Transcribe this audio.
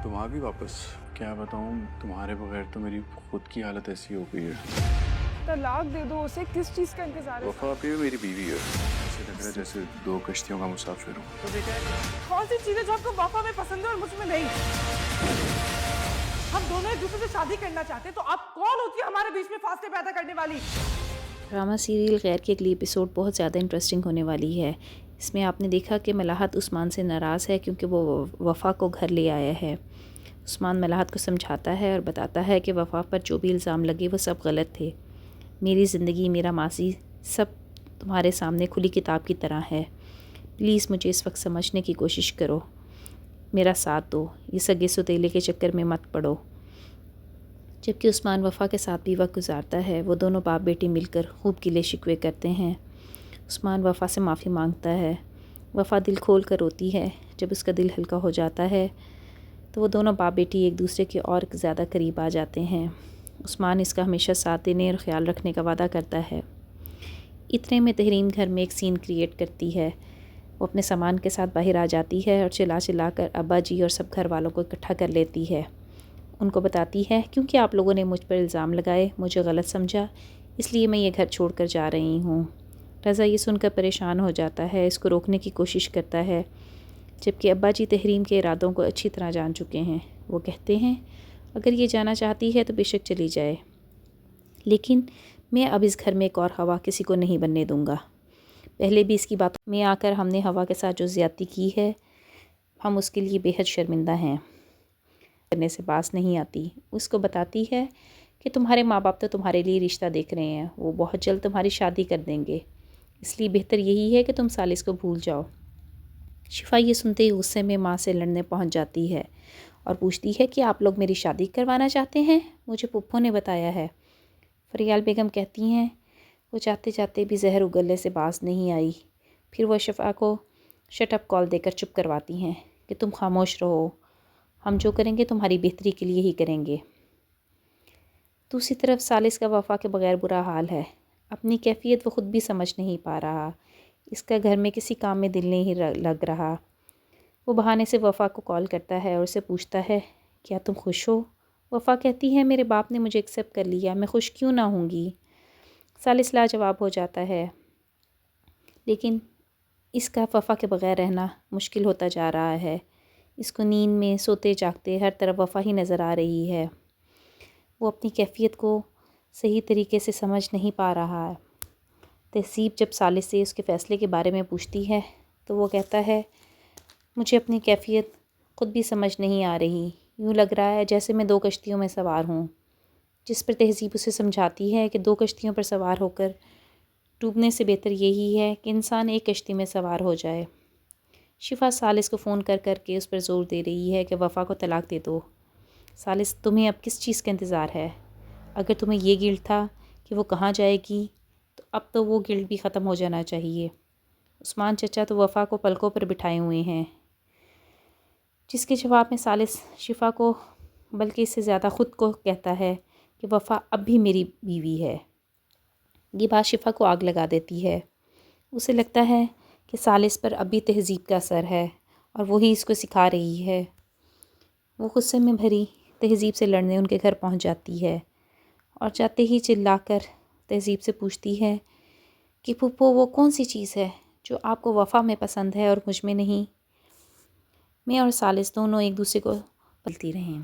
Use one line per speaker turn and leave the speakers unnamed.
तुम आ गई वापस। क्या बताऊं, तुम्हारे बगैर तो मेरी खुद की हालत ऐसी हो गई है।
तलाक दे दो उसे, किस चीज का इंतजार है?
वफा भी मेरी बीवी है। ऐसे लग रहा है जैसे दो कश्तियों का मुसाफिर हूँ।
तो बेटा, कौन सी चीज है जो आपको वफा में पसंद है और मुझ में नहीं? हम दोनों एक दूसरे से शादी करना चाहते हैं, तो आप कौन होती है हमारे बीच में फासले पैदा करने वाली?
ड्रामा सीरियल गैर की अगली एपिसोड बहुत ज़्यादा इंटरेस्टिंग होने वाली है। इसमें आपने देखा कि मलाहत उस्मान से नाराज़ है क्योंकि वो वफ़ा को घर ले आया है। उस्मान मलाहत को समझाता है और बताता है कि वफ़ा पर जो भी इल्ज़ाम लगे वो सब गलत थे। मेरी ज़िंदगी, मेरा माजी सब तुम्हारे सामने खुली किताब की तरह है। प्लीज़ मुझे इस वक्त समझने की कोशिश करो, मेरा साथ दो, ये सगे सौतेले के चक्कर में मत पड़ो। जबकि उस्मान वफ़ा के साथ भी वक्त गुजारता है। वो दोनों बाप बेटी मिलकर खूब गिले शिकवे करते हैं। उस्मान वफ़ा से माफ़ी मांगता है। वफ़ा दिल खोल कर रोती है। जब उसका दिल हल्का हो जाता है तो वो दोनों बाप बेटी एक दूसरे के और ज़्यादा करीब आ जाते हैं। उस्मान इसका हमेशा साथ देने और ख़्याल रखने का वादा करता है। इतने में तहरीन घर में एक सीन क्रिएट करती है। वो अपने सामान के साथ बाहर आ जाती है और चिल्ला चिल्ला कर अब्बा जी और सब घर वालों को इकट्ठा कर लेती है। उनको बताती है क्योंकि आप लोगों ने मुझ पर इल्ज़ाम लगाए, मुझे गलत समझा, इसलिए मैं ये घर छोड़कर जा रही हूँ। रज़ा ये सुनकर परेशान हो जाता है, इसको रोकने की कोशिश करता है, जबकि अब्बा जी तहरीम के इरादों को अच्छी तरह जान चुके हैं। वो कहते हैं अगर ये जाना चाहती है तो बेशक चली जाए, लेकिन मैं अब इस घर में एक और हवा किसी को नहीं बनने दूँगा। पहले भी इसकी बातों में आकर हमने हवा के साथ जो ज़्यादती की है, हम उसके लिए बेहद शर्मिंदा हैं। करने से बास नहीं आती। उसको बताती है कि तुम्हारे माँ बाप तो तुम्हारे लिए रिश्ता देख रहे हैं, वो बहुत जल्द तुम्हारी शादी कर देंगे, इसलिए बेहतर यही है कि तुम सालिस को भूल जाओ। शिफा ये सुनते ही गुस्से में माँ से लड़ने पहुँच जाती है और पूछती है कि आप लोग मेरी शादी करवाना चाहते हैं, मुझे पुप्पो ने बताया है। फरियाल बेगम कहती हैं वो चाहते चाहते भी जहर उगलने से बास नहीं आई। फिर वो शिफा को शटअप कॉल देकर चुप करवाती हैं कि तुम खामोश रहो, हम जो करेंगे तुम्हारी बेहतरी के लिए ही करेंगे। दूसरी तरफ सालिस का वफ़ा के बगैर बुरा हाल है। अपनी कैफियत वो ख़ुद भी समझ नहीं पा रहा। इसका घर में किसी काम में दिल नहीं लग रहा। वो बहाने से वफ़ा को कॉल करता है और उसे पूछता है क्या तुम खुश हो? वफ़ा कहती है मेरे बाप ने मुझे एक्सेप्ट कर लिया, मैं खुश क्यों ना होंगी। सालिस लाजवाब हो जाता है, लेकिन इसका वफ़ा के बगैर रहना मुश्किल होता जा रहा है। इसको नींद में सोते जागते हर तरफ वफ़ा ही नज़र आ रही है। वो अपनी कैफियत को सही तरीके से समझ नहीं पा रहा है। तहसीब जब सालिस से उसके फ़ैसले के बारे में पूछती है तो वो कहता है मुझे अपनी कैफियत ख़ुद भी समझ नहीं आ रही, यूँ लग रहा है जैसे मैं दो कश्तियों में सवार हूँ। जिस पर तहसीब उसे समझाती है कि दो कश्तियों पर सवार होकर डूबने से बेहतर यही है कि इंसान एक कश्ती में सवार हो जाए। शिफा सालिस को फ़ोन कर के उस पर ज़ोर दे रही है कि वफ़ा को तलाक दे दो। सालिस तुम्हें अब किस चीज़ का इंतज़ार है? अगर तुम्हें ये गिल्ट था कि वो कहाँ जाएगी तो अब तो वो गिल्ट भी ख़त्म हो जाना चाहिए। उस्मान चचा तो वफ़ा को पलकों पर बिठाए हुए हैं। जिसके जवाब में सालिस शिफा को बल्कि इससे ज़्यादा ख़ुद को कहता है कि वफ़ा अब भी मेरी बीवी है। ये बात शिफा को आग लगा देती है। उसे लगता है कि सालिस पर अब भी तहज़ीब का असर है और वही इसको सिखा रही है। वो गुस्से में भरी तहज़ीब से लड़ने उनके घर पहुंच जाती है और जाते ही चिल्लाकर तहज़ीब से पूछती है कि पुप्पो वो कौन सी चीज़ है जो आपको वफ़ा में पसंद है और मुझ में नहीं। मैं और सालिस दोनों एक दूसरे को पलती रहे।